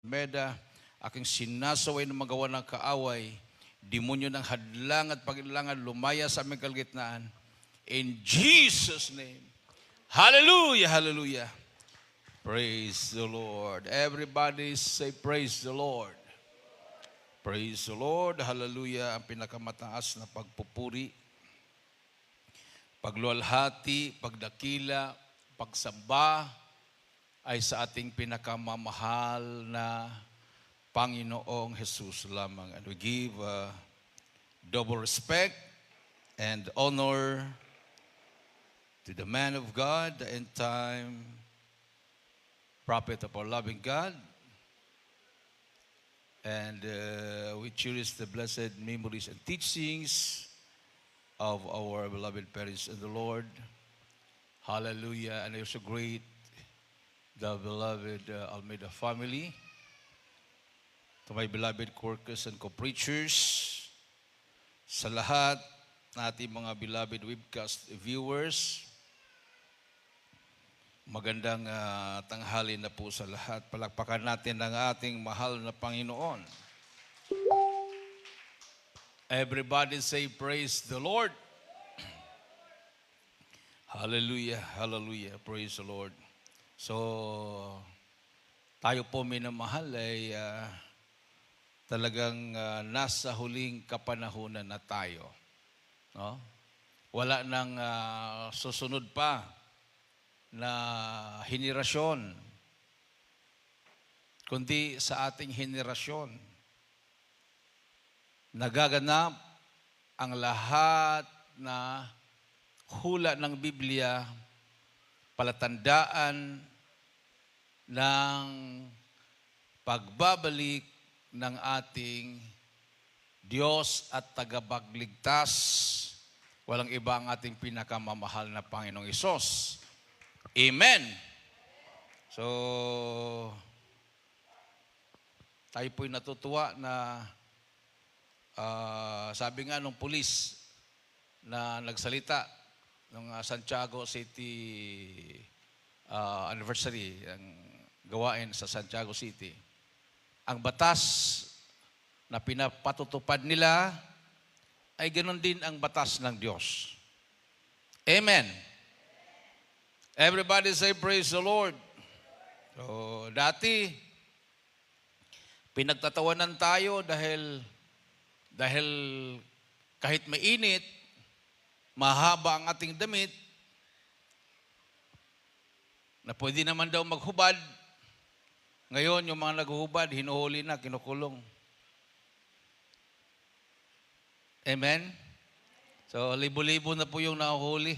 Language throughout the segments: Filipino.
Meda, aking sinasaway ng magawa ng kaaway, demonyo ng hadlang at pag-ilangan, lumaya sa aming kalagitnaan. In Jesus' name. Hallelujah, hallelujah. Praise the Lord. Everybody say praise the Lord. Praise the Lord. Hallelujah. Ang pinakamataas na pagpupuri, pagluwalhati, pagdakila, pagsamba ay sa ating pinakamamahal na Panginoong Jesus lamang. And we give double respect and honor to the man of God, the end time prophet of our loving God. And we cherish the blessed memories and teachings of our beloved parents in the Lord. Hallelujah. And it's so great, the beloved Almeida family, to my beloved co-workers and co-preachers, sa lahat na ating mga beloved webcast viewers, magandang tanghali na po sa lahat. Palakpakan natin ang ating mahal na Panginoon. Everybody say praise the Lord. Hallelujah, hallelujah, praise the Lord. So, tayo po minamahal ay talagang nasa huling kapanahunan na tayo. No? Wala nang susunod pa na henerasyon, kundi sa ating henerasyon nagaganap ang lahat na hula ng Biblia, palatandaan ng pagbabalik ng ating Diyos at tagapagligtas. Walang iba ang ating pinakamamahal na Panginoong Hesus. Amen. So, tayo po'y natutuwa na sabi nga nung pulis na nagsalita ng Santiago City anniversary, ang gawain sa Santiago City, ang batas na pinapatutupad nila ay ganoon din ang batas ng Diyos. Amen. Everybody say praise the Lord. So, dati, pinagtatawanan tayo dahil kahit mainit, mahaba ang ating damit, na pwede naman daw maghubad. Ngayon, yung mga naghuhubad, hinuhuli na, kinukulong. Amen? So, libo-libo na po yung nahuhuli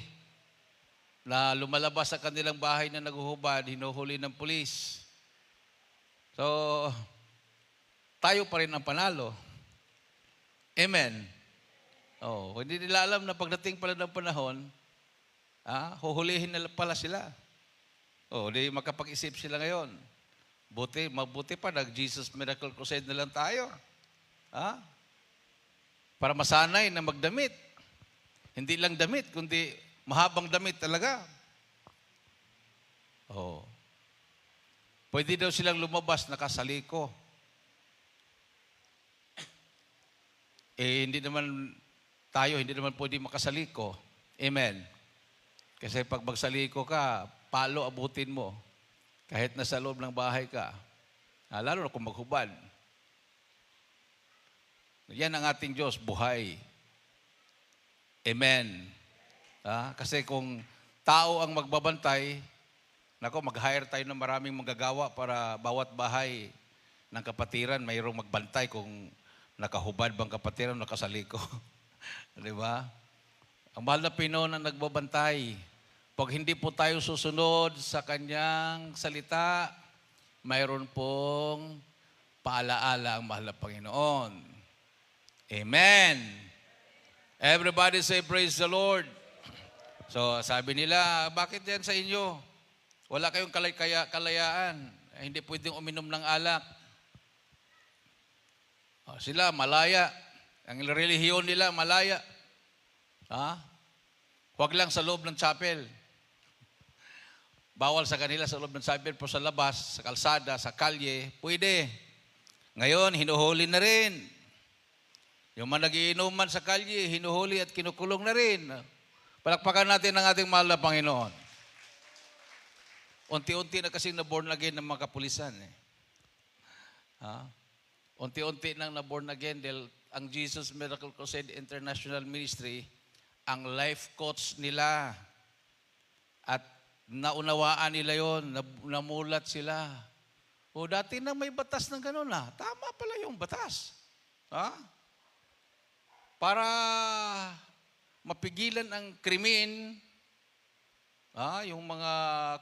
na lumalabas sa kanilang bahay na naghuhubad, hinuhuli ng pulis. So, tayo pa rin ang panalo. Amen? Oh, hindi nila alam na pagdating pala ng panahon, huhulihin na pala sila. Oh, di makapag-isip sila ngayon. Mabuti pa, nag-Jesus Miracle Crusade na lang tayo. Para masanay na magdamit. Hindi lang damit, kundi mahabang damit talaga. Oh. Pwede daw silang lumabas nakasaliko. Hindi naman pwede makasaliko. Amen. Kasi pag magsaliko ka, palo abutin mo. Kahit nasa loob ng bahay ka. Lalo na kung maghubad. Yan ang ating Diyos, buhay. Amen. Kasi kung tao ang magbabantay, mag-hire tayo ng maraming manggagawa para bawat bahay ng kapatiran, mayroong magbantay kung nakahubad bang kapatiran, nakasaliko. Di ba? Ang mahal na Pinoon ang nagbabantay. Pag hindi po tayo susunod sa kanyang salita, mayroon pong paalaala ang mahal na Panginoon. Amen. Everybody say praise the Lord. So sabi nila, bakit yan sa inyo? Wala kayong kalayaan. Hindi pwedeng uminom ng alak. Sila malaya. Ang relihiyon nila malaya. Huwag lang sa loob ng chapel. Bawal sa kanila sa loob ng cyber, pero sa labas, sa kalsada, sa kalye, pwede. Ngayon, hinuhuli na rin. Yung mga nagiinuman sa kalye, hinuhuli at kinukulong na rin. Palakpakan natin ang ating mahal na Panginoon. Unti-unti na kasi na-born again ng mga kapulisan. Ha? Unti-unti nang na-born again dahil ang Jesus Miracle Crusade International Ministry, ang life coach nila. At naunawaan nila yon, namulat sila. O dati na may batas ng gano'n na. Tama pala yung batas. Ha? Para mapigilan ang krimen, yung mga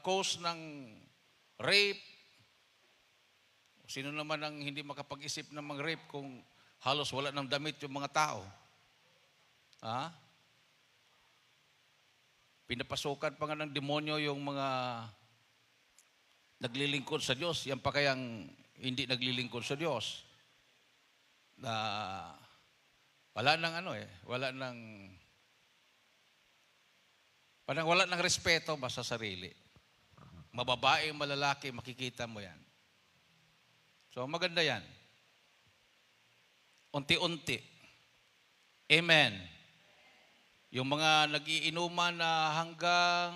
cause ng rape. Sino naman ang hindi makapag-isip ng mga rape kung halos wala ng damit yung mga tao? Pinapasukan pa nga ng demonyo yung mga naglilingkod sa Diyos. Yan pa kayang hindi naglilingkod sa Diyos. Wala nang respeto ba sa sarili. Mababae, malalaki, makikita mo yan. So maganda yan. Unti-unti. Amen. Yung mga nag-iinuman na hanggang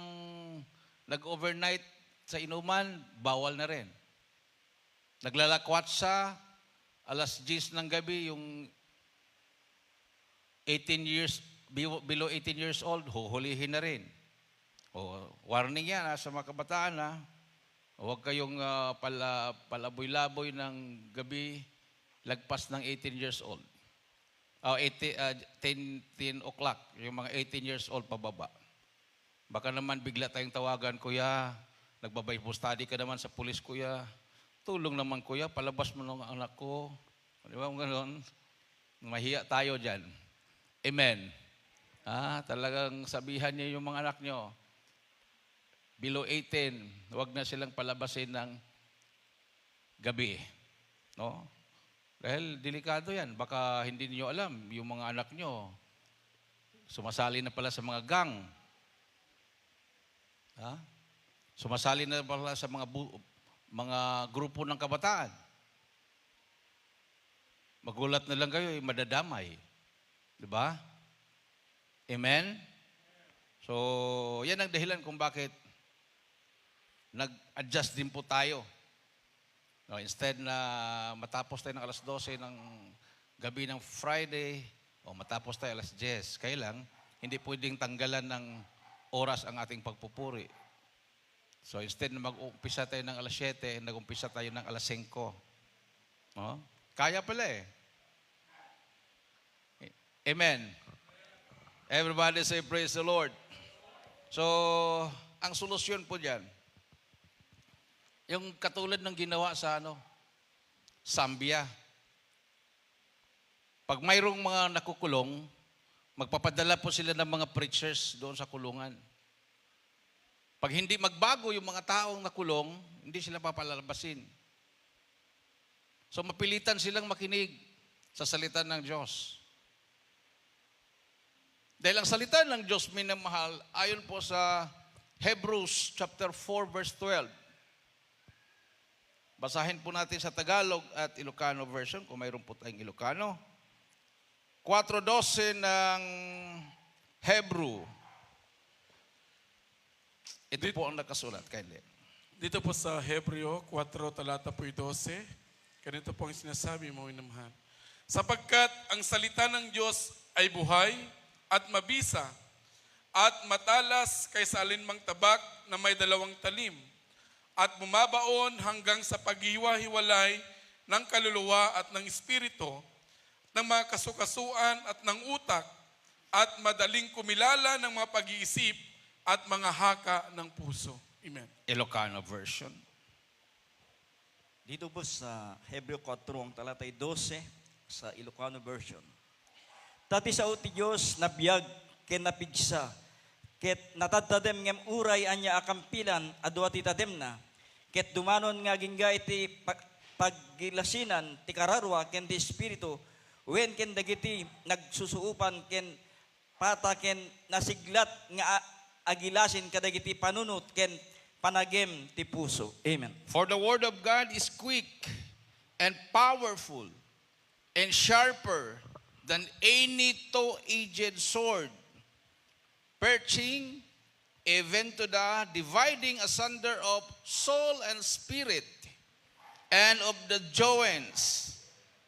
nag-overnight sa inuman, bawal na rin. Naglalakwat sa alas 10 ng gabi, yung 18 years, below 18 years old, huhulihin na rin. Warning yan sa mga kabataan. Huwag kayong palaboy-laboy ng gabi, lagpas ng 18 years old. 10 o'clock, yung mga 18 years old pababa. Baka naman bigla tayong tawagan, kuya, nagbabay-po study ka naman sa pulis, kuya. Tulong naman, kuya, palabas mo ng anak ko. Di ba, gano'n? Mahiya tayo dyan. Amen. Talagang sabihan niyo yung mga anak niyo, below 18, huwag na silang palabasin ng gabi. No? Dahil delikado yan. Baka hindi niyo alam, yung mga anak niyo, sumasali na pala sa mga gang. Sumasali na pala sa mga grupo ng kabataan. Magulat na lang kayo, madadamay. Diba? Amen? So, yan ang dahilan kung bakit nag-adjust din po tayo. No, instead na matapos tayo ng alas 12 ng gabi ng Friday, o matapos tayo alas 10, kailang hindi pwedeng tanggalan ng oras ang ating pagpupuri. So instead na mag-umpisa tayo ng alas 7, nag-umpisa tayo ng alas 5. No? Kaya pala eh. Amen. Everybody say praise the Lord. So, ang solusyon po dyan, yung katulad ng ginawa sa Zambia. Pag mayroong mga nakukulong, magpapadala po sila ng mga preachers doon sa kulungan. Pag hindi magbago yung mga taong nakulong, hindi sila papalalabasin. So mapilitan silang makinig sa salita ng Diyos. Dahil ang salita ng Diyos, minamahal, ayon po sa Hebrews chapter 4 verse 12. Basahin po natin sa Tagalog at Ilocano version, kung mayroon po tayong Ilocano. 4:12 ng Hebrew. Ito po ang nakasulat. Kindly. Dito po sa Hebreo 4, talata po 12, ganito po ang sinasabi mo, minamahal. Sapagkat ang salita ng Diyos ay buhay at mabisa at matalas kaysa alinmang tabak na may 2 talim at bumabaon hanggang sa paghiwa-hiwalay ng kaluluwa at ng espiritu, ng mga kasukasuan at ng utak, at madaling kumilala ng mga pag-iisip at mga haka ng puso. Amen. Ilocano version. Dito po sa Hebreo 4, ang talatay 12 sa Ilocano version. Tati sa uti Diyos na biyag ken napigsa, ket natadtadem ngem uray anya akampilan adwa ti tadem na, ket dumanon nga gingga iti paggilasinan ti kararwa ken ti espiritu, wen ken dagiti nagsusuupan ken pata ken nasiglat nga agilasin kadagiti panunot ken panagem ti puso. Amen. For the word of God is quick and powerful and sharper than any two-edged sword, piercing even to the dividing asunder of soul and spirit, and of the joints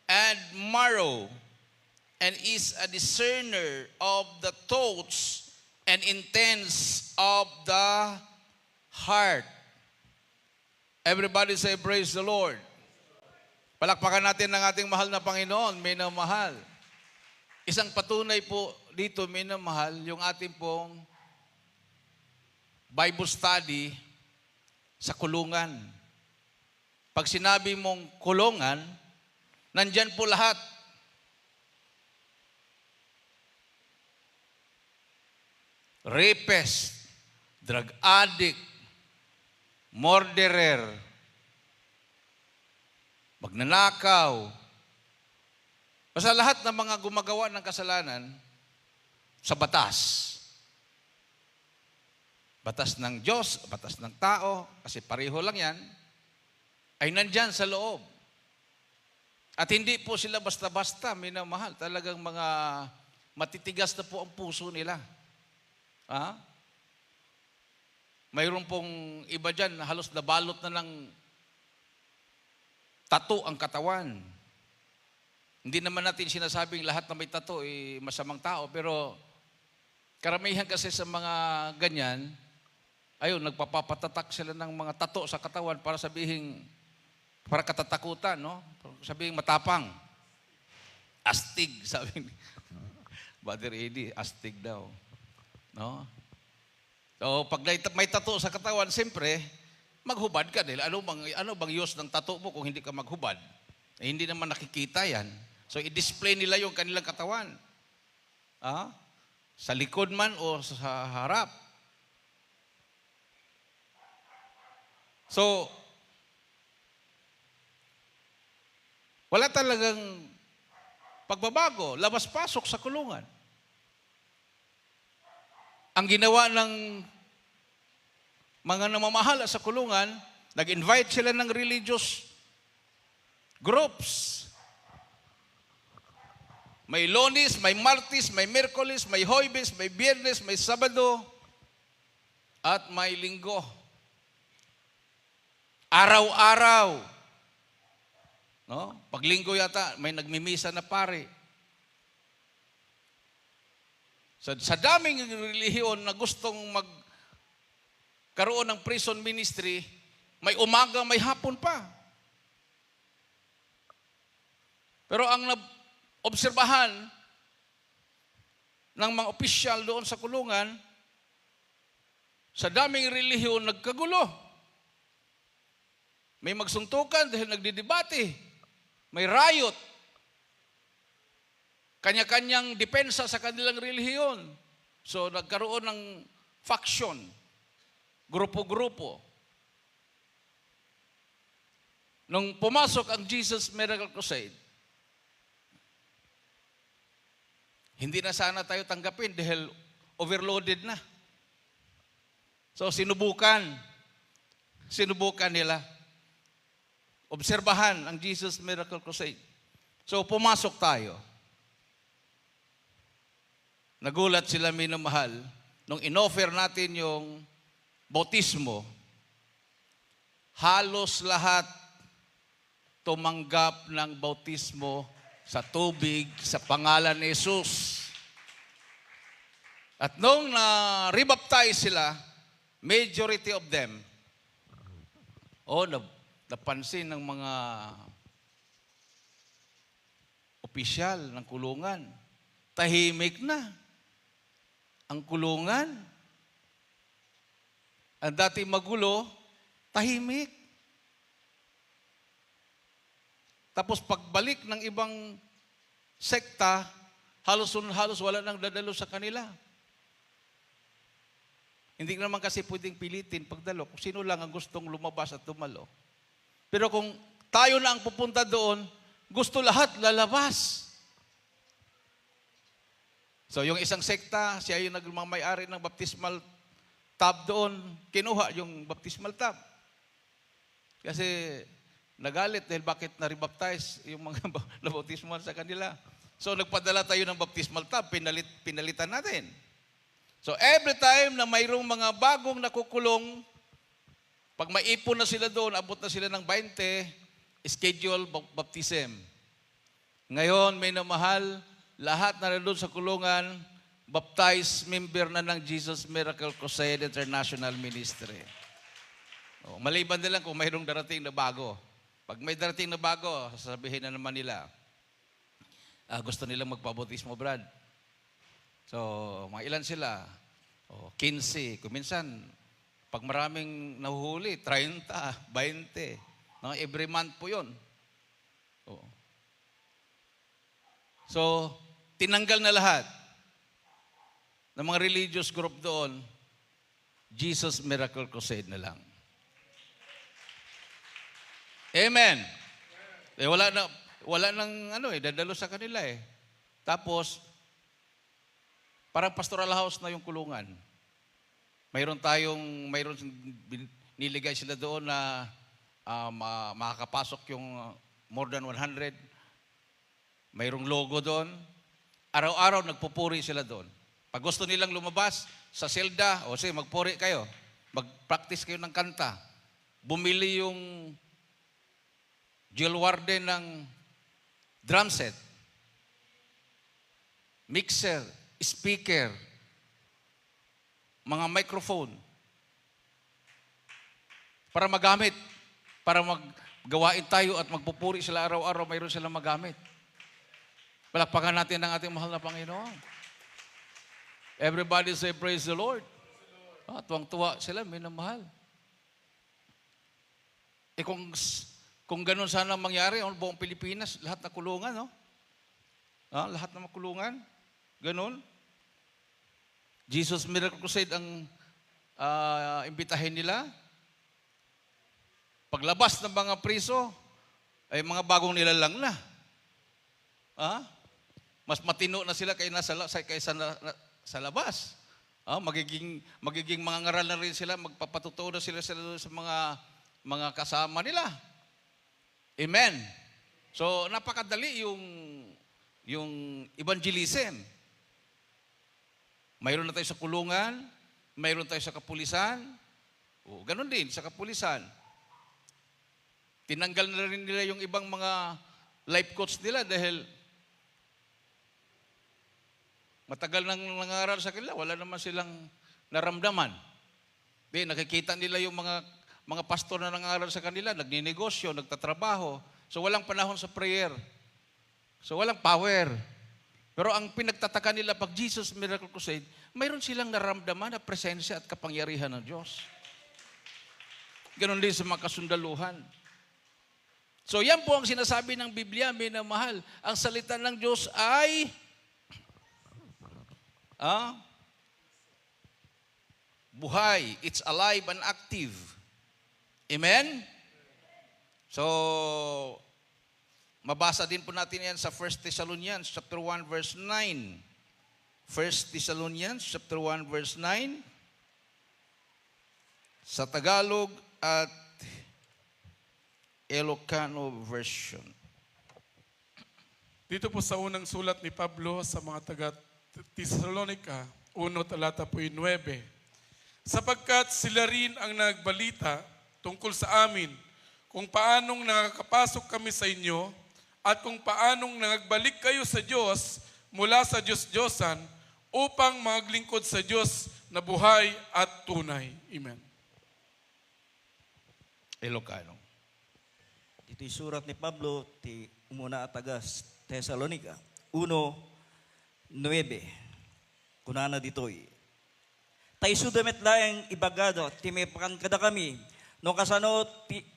and marrow, and is a discerner of the thoughts and intents of the heart. Everybody say, praise the Lord. Palakpakan natin ang ating mahal na Panginoon, minamahal. Isang patunay po dito, minamahal, yung ating pong Bible study sa kulungan. Pag sinabi mong kulungan, nandyan po lahat. Rapist, drug addict, murderer, magnanakaw. Basta lahat ng mga gumagawa ng kasalanan sa batas. Batas ng Diyos, batas ng tao, kasi pareho lang yan, ay nandyan sa loob. At hindi po sila basta-basta, minamahal. Talagang mga matitigas na po ang puso nila. Ha? Mayroon pong iba dyan, halos nabalot na ng tattoo ang katawan. Hindi naman natin sinasabing lahat na may tattoo ay masamang tao, pero karamihan kasi sa mga ganyan, ayun, nagpapapatatak sila ng mga tattoo sa katawan para sabihin, para katatakutan, no? Sabihin matapang. Astig, sabi ni Brother Eddie, astig daw. No? So, pag may tattoo sa katawan, siyempre, maghubad ka dahil ano bang use ng tattoo mo kung hindi ka maghubad? Eh, hindi naman nakikita yan. So, i-display nila yung kanilang katawan. Sa likod man o sa harap. So, wala talagang pagbabago, labas-pasok sa kulungan. Ang ginawa ng mga namamahala sa kulungan, nag-invite sila ng religious groups. May Lunes, may Martes, may Miyerkules, may Huwebes, may Biyernes, may Sabado, at may Linggo. Araw-araw. No? Pag Linggo yata, may nagmimisa na pare. Sa daming relihiyon na gustong magkaroon ng prison ministry, may umaga, may hapon pa. Pero ang obserbahan ng mga opisyal doon sa kulungan, sa daming relihiyon nagkagulo. May magsuntukan dahil nagdidebate. May riot. Kanya-kanyang depensa sa kanilang relihiyon. So nagkaroon ng faction, grupo-grupo. Nung pumasok ang Jesus Miracle Crusade, hindi na sana tayo tanggapin dahil overloaded na. So sinubukan nila. Obserbahan ang Jesus Miracle Crusade. So pumasok tayo. Nagulat sila, minamahal, nung inoffer natin yung bautismo, halos lahat tumanggap ng bautismo sa tubig sa pangalan ni Jesus. At nung na-rebaptize sila, majority of them, napansin ng mga opisyal ng kulungan, tahimik na ang kulungan. Ang dati magulo, tahimik. Tapos pagbalik ng ibang sekta, halos wala nang dadalo sa kanila. Hindi naman kasi pwedeng pilitin pagdalo kung sino lang ang gustong lumabas at dumalo. Pero kung tayo na ang pupunta doon, gusto lahat lalabas. So yung isang sekta, siya yung nagmamayari ng baptismal tub doon, kinuha yung baptismal tub. Kasi nagalit dahil bakit na-rebaptize yung mga nabaptismal sa kanila. So nagpadala tayo ng baptismal tub, pinalitan natin. So every time na mayroong mga bagong nakukulong, pag maipon na sila doon, abot na sila ng 20, schedule baptism. Ngayon, may namahal, lahat na doon sa kulungan, baptized member na ng Jesus Miracle Crusade International Ministry. Maliban na lang kung mayroong darating na bago. Pag may darating na bago, sasabihin na naman nila, gusto nilang magpabautismo, Brad. So, mga ilan sila? 15. Kuminsan, pag maraming nahuhuli, 30, 20. Every month po yun. So, tinanggal na lahat ng mga religious group doon, Jesus Miracle Crusade na lang. Amen. Wala nang dadalo sa kanila eh. Tapos, parang pastoral house na yung kulungan. Mayroon niligay sila doon na makakapasok yung more than 100. Mayroong logo doon. Araw-araw nagpupuri sila doon. Pag gusto nilang lumabas sa selda, sige, magpuri kayo. Mag-practice kayo ng kanta. Bumili yung Jill Warden ng drum set, mixer, speaker, mga microphone, para magamit, para maggawain tayo at magpupuri sila araw-araw, mayroon silang magamit. Palakpakan natin ang ating mahal na Panginoon. Everybody say, praise the Lord. Tuwang-tuwa sila, minamahal. Kung ganun sana mangyari, buong Pilipinas, lahat na kulungan, no? Lahat na makulungan. Ganun. Jesus Miracle Crusade ang imbitahin nila. Paglabas ng mga priso, ay mga bagong nilalang na. Mas matino na sila kaysa sa labas. Magiging mga ngaral na rin sila, magpapatutuo na sila sa mga kasama nila. Amen. So, napakadali yung evangelism. Mayroon na tayo sa kulungan, mayroon tayo sa kapulisan. Ganon din, sa kapulisan. Tinanggal na rin nila yung ibang mga life coach nila dahil matagal nang nangaral sa kanila, wala naman silang naramdaman. Nakikita nila yung mga pastor na nangaral sa kanila, nagninegosyo, nagtatrabaho. So walang panahon sa prayer. So walang power. Pero ang pinagtataka nila pag Jesus Miracle Crusade, mayroon silang naramdaman na presensya at kapangyarihan ng Diyos. Ganon din sa mga kasundaluhan. So yan po ang sinasabi ng Biblia, minamahal. Ang salita ng Diyos ay buhay. It's alive and active. Amen? So, mabasa din po natin yan sa 1 Thessalonians chapter 1 verse 9. 1 Thessalonians chapter 1 verse 9. Sa Tagalog at Ilocano version. Dito po sa unang sulat ni Pablo sa mga taga-Thessalonica, 1 talata po 9. Sapagkat sila rin ang nagbalita tungkol sa amin kung paanong nakakapasok kami sa inyo at kung paanong nagbalik kayo sa Diyos mula sa Diyos-Diyosan upang maglingkod sa Diyos na buhay at tunay. Amen. Ilocano. Ito yung surat ni Pablo, umuna at taga Thessalonica, 1:9. Kunana ditoy. Tay sudamet laeng ibagado, timipakan kada kami, no kasano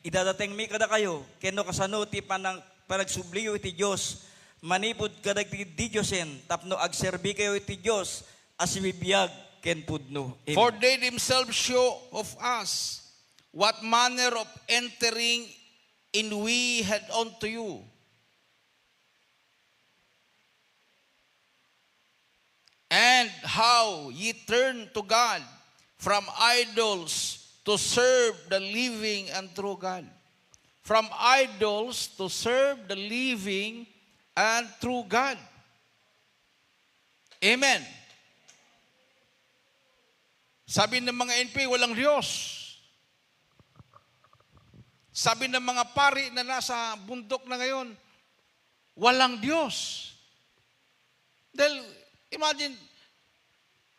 idadating mi kada kayo, ken no kasano ti panagsubliyo iti Dios, manipud kada ti Diyosen, tapno agserbi kayo iti Dios, as bibiyag ken pudno. Amen. For they themselves show of us what manner of entering in we had unto you. And how ye turn to God from idols to serve the living and true God. From idols to serve the living and true God. Amen. Sabi ng mga NP, walang Diyos. Sabi ng mga pari na nasa bundok na ngayon, walang Diyos. Dahil, imagine,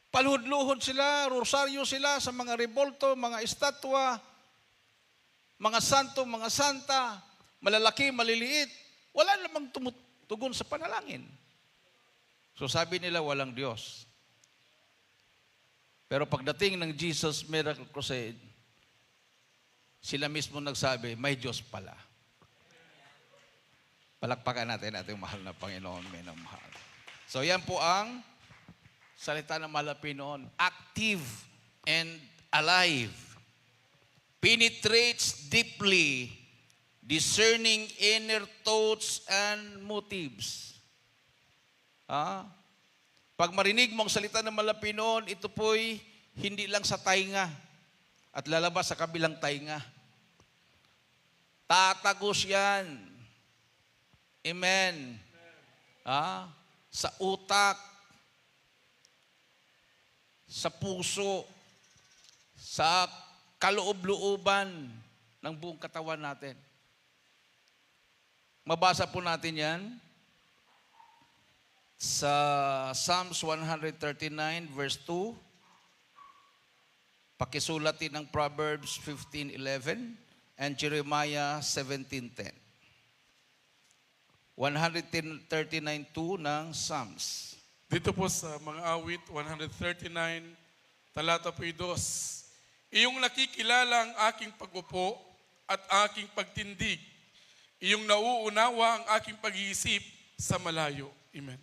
paluhod-luhod sila, rosaryo sila sa mga rebolto, mga estatwa, mga santo, mga santa, malalaki, maliliit. Wala namang tumutugon sa panalangin. So sabi nila, walang Diyos. Pero pagdating ng Jesus Miracle Crusade, sila mismo nagsabi, may Diyos pala. Palakpakan natin ating mahal na Panginoon, minamahal. So yan po ang salita ng mahal na Panginoon. Active and alive. Penetrates deeply, discerning inner thoughts and motives. Pag marinig mo ang salita ng mahal na Panginoon, ito po'y hindi lang sa tainga at lalabas sa kabilang tainga. Tatagos yan. Amen. Sa utak, sa puso, sa kaloob-looban ng buong katawan natin. Mabasa po natin yan sa Psalms 139 verse 2. Pakisulat din ng Proverbs 15:11 and Jeremiah 17:10. 139:2 ng Psalms. Dito po sa mga awit, 139, talata po 2. Iyong nakikilala ang aking pag-upo at aking pagtindig. Iyong nauunawa ang aking pag-iisip sa malayo. Amen.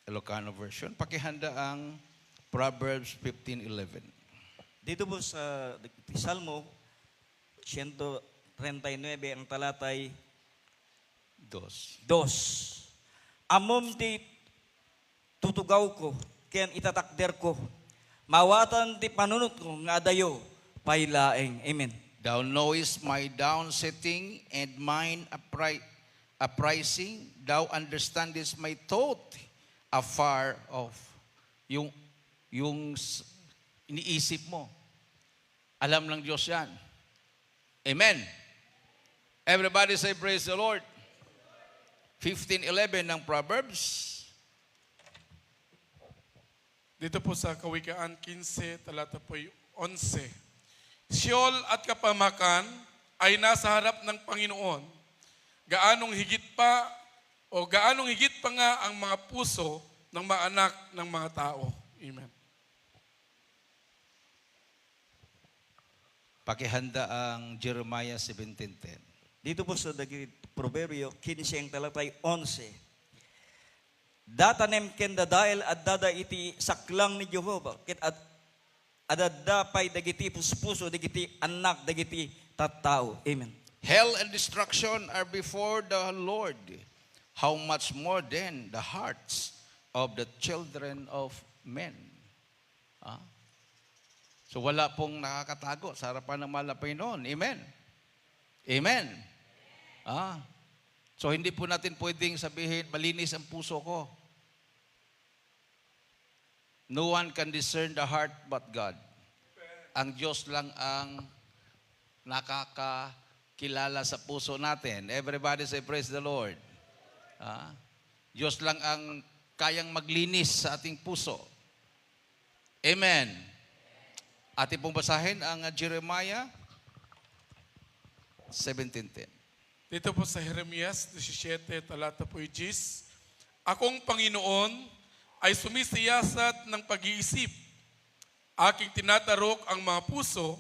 Ilocano version. Pakihanda ang Proverbs 15:11. Dito po sa Salmo 139, ang talatay 2. 2. Amom ti tutugaw ko, ken itatakder ko. Mawatan ti panunot ko nga adayo pailaeng. Amen. Thou knowest my down-sitting and mine uprising. Thou understandest my thought afar off. Yung iniisip mo, alam ng Diyos yan. Amen. Everybody say praise the Lord. 15:11 ng Proverbs. Dito po sa Kawikaan 15, talata po 11. Siyol at kapamakan ay nasa harap ng Panginoon. Gaanong higit pa nga ang mga puso ng mga anak ng mga tao. Amen. Pakihanda ang Jeremiah 17:10. Dito po sa Proverbio 15, ang talatay 11. Datanem ken dadael at dada iti saklang ni Jehova. Ket adadapay dagiti puspuso, dagiti anak, dagiti tattao. Amen. Hell and destruction are before the Lord. How much more then the hearts of the children of men? So wala pong nakakatago sa harapan ng mahal na Panginoon. Amen. Amen. So hindi po natin pwedeng sabihin, malinis ang puso ko. No one can discern the heart but God. Ang Diyos lang ang nakakakilala sa puso natin. Everybody say praise the Lord. Diyos lang ang kayang maglinis sa ating puso. Amen. Ating pong basahin ang Jeremiah 17:10. Dito po sa Jeremias 17, talata po 10. Akong Panginoon ay sumisiyasat ng pag-iisip. Aking tinatarok ang mga puso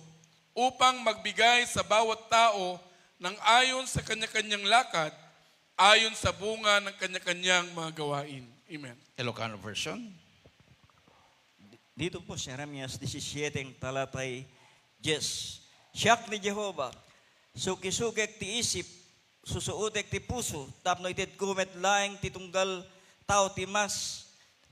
upang magbigay sa bawat tao ng ayon sa kanya-kanyang lakad, ayon sa bunga ng kanya-kanyang mga gawain. Amen. Ilocano version. Dito po sa Jeremias 17, ang talatay 10. Siyak ni Jehova, sukisugek ti isip, susuutek ti puso, tapno itit kumet laeng titunggal tao ti mas,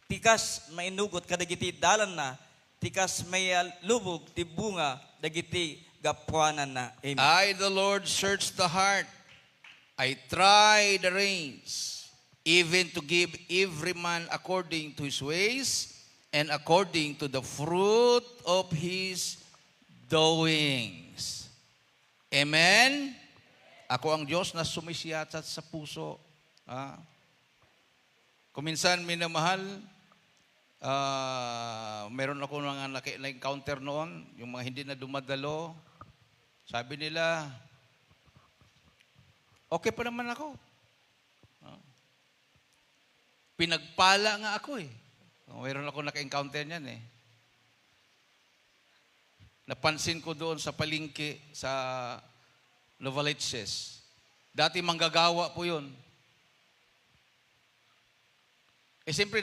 tikas mainugot kadagiti dalan na, tikas may lubog ti bunga dagiti gapuanan na. Amen. I, the Lord, search the heart. I try the reins, even to give every man according to his ways and according to the fruit of his doings. Amen? Ako ang Diyos na sumisiyasat sa puso. Kuminsan, minamahal, meron ako mga na-encounter noon, yung mga hindi na dumadalo. Sabi nila, okay pa naman ako. Pinagpala nga ako eh. Meron ako naka-encounter niyan eh. Napansin ko doon sa palengke sa Novaliches. Dati manggagawa po yun. Eh siyempre